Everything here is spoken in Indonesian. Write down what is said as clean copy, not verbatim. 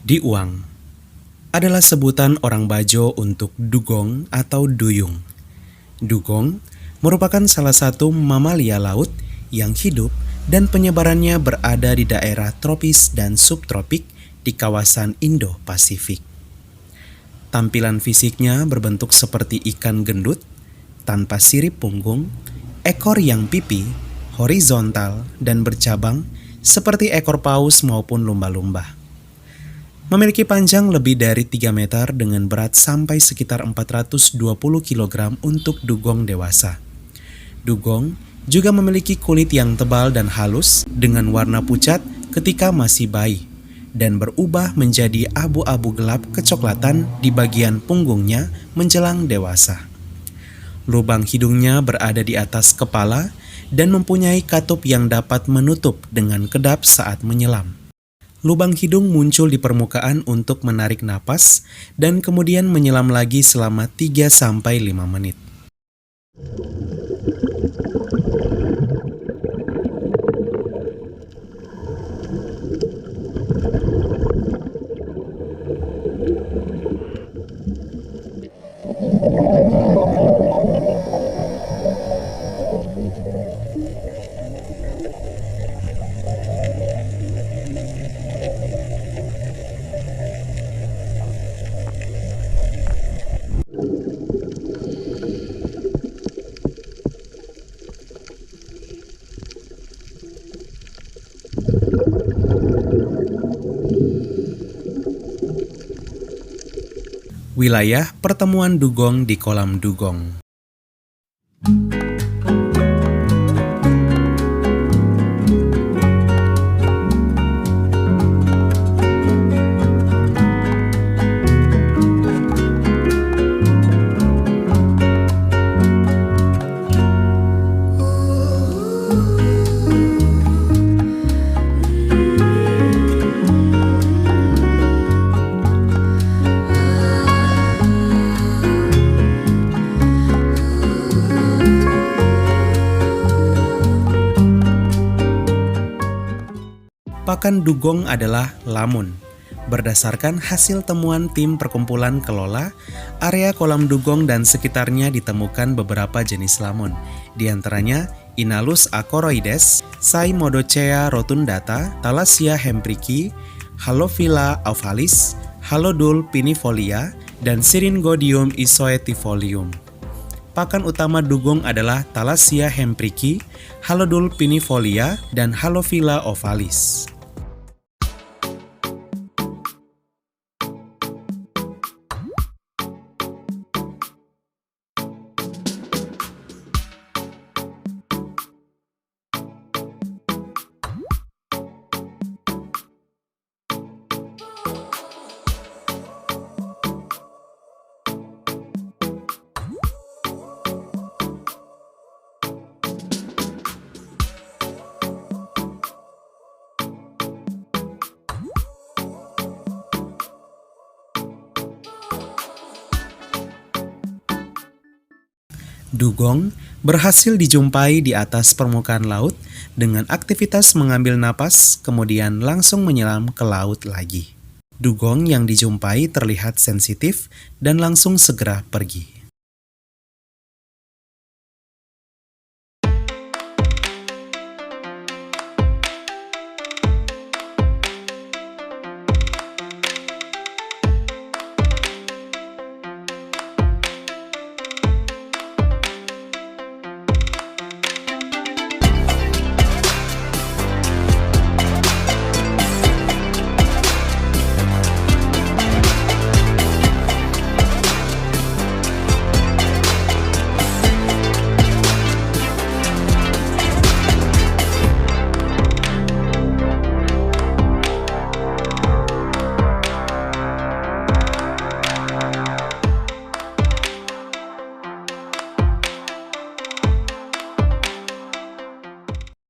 Diuang adalah sebutan orang Bajo untuk dugong atau duyung. Dugong merupakan salah satu mamalia laut yang hidup dan penyebarannya berada di daerah tropis dan subtropik di kawasan Indo-Pasifik. Tampilan fisiknya berbentuk seperti ikan gendut, tanpa sirip punggung, ekor yang pipi, horizontal dan bercabang seperti ekor paus maupun lumba-lumba. Memiliki panjang lebih dari 3 meter dengan berat sampai sekitar 420 kg untuk dugong dewasa. Dugong juga memiliki kulit yang tebal dan halus dengan warna pucat ketika masih bayi dan berubah menjadi abu-abu gelap kecoklatan di bagian punggungnya menjelang dewasa. Lubang hidungnya berada di atas kepala dan mempunyai katup yang dapat menutup dengan kedap saat menyelam. Lubang hidung muncul di permukaan untuk menarik napas dan kemudian menyelam lagi selama 3-5 menit. Wilayah pertemuan dugong di kolam dugong. Pakan dugong adalah lamun. Berdasarkan hasil temuan tim perkumpulan kelola, area kolam dugong dan sekitarnya ditemukan beberapa jenis lamun, di antaranya Inalus acoroides, Saimodocea rotundata, Thalassia hempriki, Halophila ovalis, Halodul pinifolia, dan Syringodium isoetifolium. Pakan utama dugong adalah Thalassia hempriki, Halodul pinifolia, dan Halophila ovalis. Dugong berhasil dijumpai di atas permukaan laut dengan aktivitas mengambil napas kemudian langsung menyelam ke laut lagi. Dugong yang dijumpai terlihat sensitif dan langsung segera pergi.